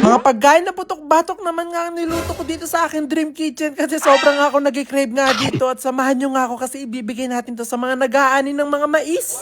Mga pagkain na putok-batok naman nga ang niluto ko dito sa aking dream kitchen kasi sobrang ako nag-crave nga dito at samahan nyo nga ako kasi ibibigay natin to sa mga nag-aani ng mga mais.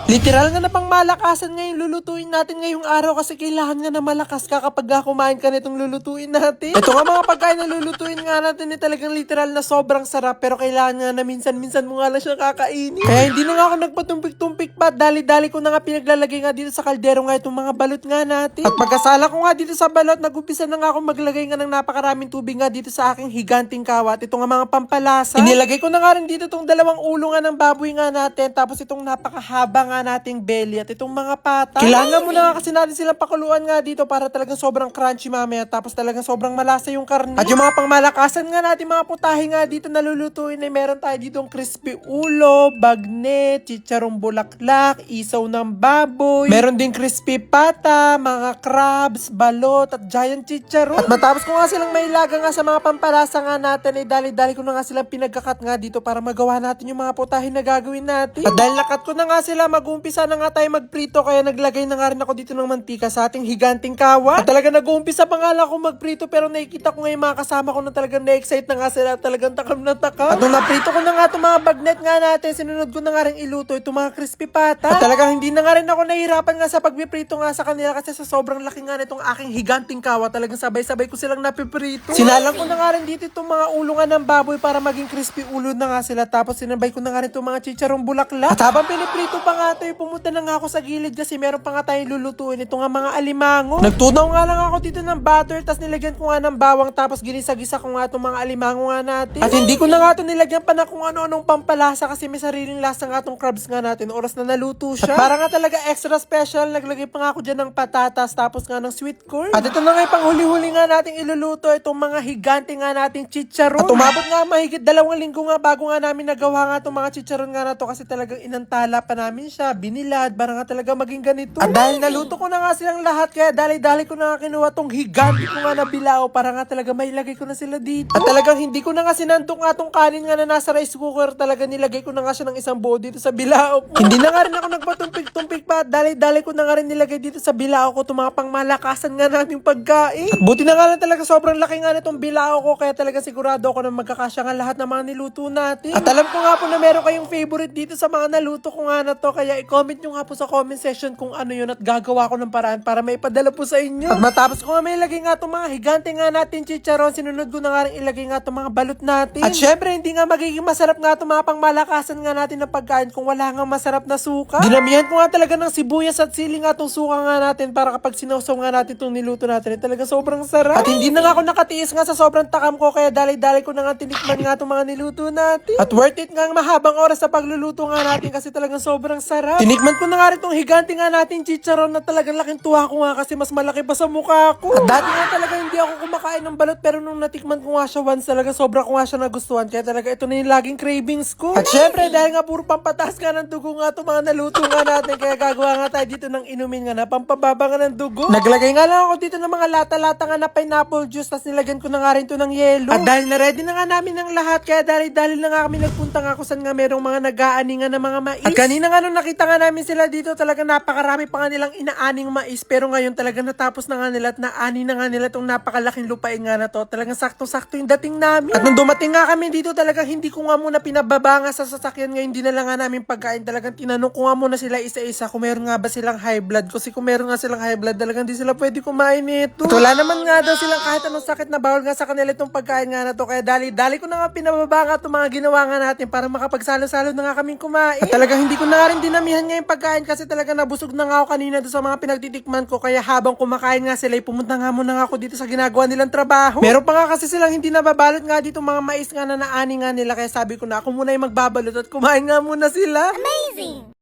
Literal nga na pang malakasan ngayon lulutuin natin ngayong araw kasi kailangan nga na malakas ka kapag kumain ka nitong lulutuin natin. Ito nga mga pagkain na lulutuin nga natin ni talagang literal na sobrang sarap pero kailangan nga na minsan-minsan mo nga lang siya kakainin. Kaya hindi na nga ako nagpatumpik-tumpik pa, dali-dali ko na nga pinaglalagay nga dito sa kaldero nga itong mga balot nga natin. At pagkasala ko nga dito sa balot, nag-umpisa na nga ako maglagay nga ng napakaraming tubig nga dito sa aking higanting kawat. Ito nga mga pampalasa. Inilagay ko na nga rin dito itong dalawang ulo nga ng baboy nga natin tapos itong napakahaba nga nating belly at itong mga pata. Kailangan mo na nga kasi natin silang pakuluan nga dito para talagang sobrang crunchy mamaya tapos talagang sobrang malasa yung karne. At yung mga pangmalakasan nga natin mga putahe nga dito na lulutuin ay meron tayo ditong crispy ulo, bagnet, chicharong bulaklak, isaw ng baboy, meron din crispy pata, mga crabs, balot at giant chicharon. At matapos ko nga silang mailaga nga sa mga pampalasa nga natin ay dali-dali ko na nga silang pinagkakat nga dito para magawa natin yung mga putahe na gagawin natin. At dahil nakat ko na nga sila, mag-uumpisa na nga tayo magprito kaya naglagay na nga rin ako dito ng mantika sa ating higanting kawat. At talaga nag-uumpisa pa nga lang ako magprito pero nakikita ko ngayon mga kasama ko na talagang na-excite na nga sila, talagang takam na takam. At nung naprito ko na nga itong mga bagnet nga natin, sinunod ko na nga rin iluto itong mga crispy pata. At talagang hindi na nga rin ako nahihirapan nga sa pagpiprito nga sa kanila kasi sa sobrang laki nga nitong aking higanting kawat, talagang sabay-sabay ko silang napiprito. Sinalang ko na nga rin dito itong mga ulo nga ng baboy para maging crispy ulo na nga sila tapos sinabay ko na nga rin itong mga chicharong bulaklak. At habang piniprito pa nga ito, pumunta na nga ako sa gilid kasi meron pa nga tayong lulutuin. Ito nga mga alimango. Nagtunaw nga lang ako dito ng butter tapos nilagyan ko nga ng bawang tapos ginisa-gisa ko nga itong mga alimango nga natin. At hindi ko na nga ito nilagyan pa na kung ano-anong pampalasa kasi may sariling lasa nga itong crabs nga natin. Oras na naluto siya. At para nga talaga extra special, naglagay pa nga ako dyan ng patatas tapos nga ng sweet corn. At ito na nga yung panghuli-huli nga nating iluluto itong mga higante nga nating chicharon. At umabot nga mahigit 2 linggo nga bago nga namin nagawa nga itong mga chicharon nga na to kasi talagang inantala pa namin siya, binilad, para nga talaga maging ganito. At dahil naluto ko na nga silang lahat, kaya dali-dali ko na nga kinuha tong higante ko nga na bilao para nga talaga mailagay ko na sila dito. At talagang hindi ko na nga sinandok nga tong kanin nga na nasa rice cooker, talaga nilagay ko na nga siya ng isang buo dito sa bilao ko. Hindi na nga rin ako nagpatumpik-tumpik pa, at dali-dali ko na nga rin nilagay dito sa bilao ko itong mga pangmalakasan nga nating pagkain. At buti na nga lang talaga sobrang laki nga nitong bilao ko, kaya talaga sigurado ako na magkakasya nga lahat ng mga niluto natin. At alam ko nga po na meron kayong favorite dito sa mga naluto ko nga na to, kaya i-comment nyo nga po sa comment section kung ano yun at gagawa ko ng paraan para may padala po sa inyo. At matapos ko nga may ilagay nga itong mga higante nga natin chicharon, sinunod ko na nga rin ilagay nga itong mga balot natin. At syempre hindi nga magiging masarap nga itong mga pangmalakasan nga natin ng pagkain kung wala nga masarap na suka. Dinamihan ko nga talaga ng sibuyas at sili nga itong suka nga natin para kapag sinawsaw nga natin itong niluto natin, talaga sobrang sarap. At hindi na nga ako nakatiis nga sa sobrang takam ko, kaya dali-dali ko na nga tinikman nga itong mga niluto natin. At worth it nga mahabang oras sa pagluluto nga natin kasi talagang sobrang sarap. Tinikman ko na nga rin itong higante nga natin chicharon na talagang laking tuwa ko nga kasi mas malaki pa sa mukha ko. At dati nga talaga hindi ako kumakain ng balot pero nung natikman ko nga siya once, talaga sobra ko nga siya nagustuhan, kaya talaga ito na yung laging cravings ko. At syempre dahil nga puro pampatas nga ng dugo nga itong mga naluto nga natin, kaya gagawa nga tayo dito ng inumin nga na pampababa nga ng dugo. Naglagay nga lang ako dito ng mga lata-lata nga na pineapple juice tapos nilagyan ko na nga rin ito ng yelo. At dahil na-ready na nga namin ng lahat, kaya dali-dali na nga kami nagpunta nga kung saan nga merong mga nag-aani nga ng mga mais. At kanina nga nung nakita nga namin sila dito, talagang napakarami pa nga nilang inaaning mais pero ngayon talagang natapos na nga nila at naani na nga nila itong napakalaking lupain nga na to. Talagang sakto-sakto yung dating namin. At nung dumating nga kami dito, talagang hindi ko nga muna pinababa nga sa sasakyan ngayon, hindi na lang nga namin pagkain. Talagang tinanong ko nga muna sila isa-isa kung meron nga ba silang high blood. Kasi kung meron nga silang high blood, talagang di sila pwede kumain nito. At wala naman nga daw silang kahit anong sakit na bawal nga sa kanila itong pagkain nga na to. Kaya dali-dali ko na nga pinababa nga itong mga ginawa nga natin para makapagsalo-salo na nga kaming kumain. At talagang hindi ko na nga rin dinamihan nga yung pagkain kasi talagang nabusog na nga ako kanina doon sa mga pinagtitikman ko. Kaya habang kumakain nga sila, pumunta nga muna nga ako dito sa ginagawa nilang trabaho. Meron pa nga kasi silang hindi nababalot nga dito mga mais nga na naani nga nila. Kaya sabi ko na ako muna yung magbabalot at kumain nga muna sila. Amazing!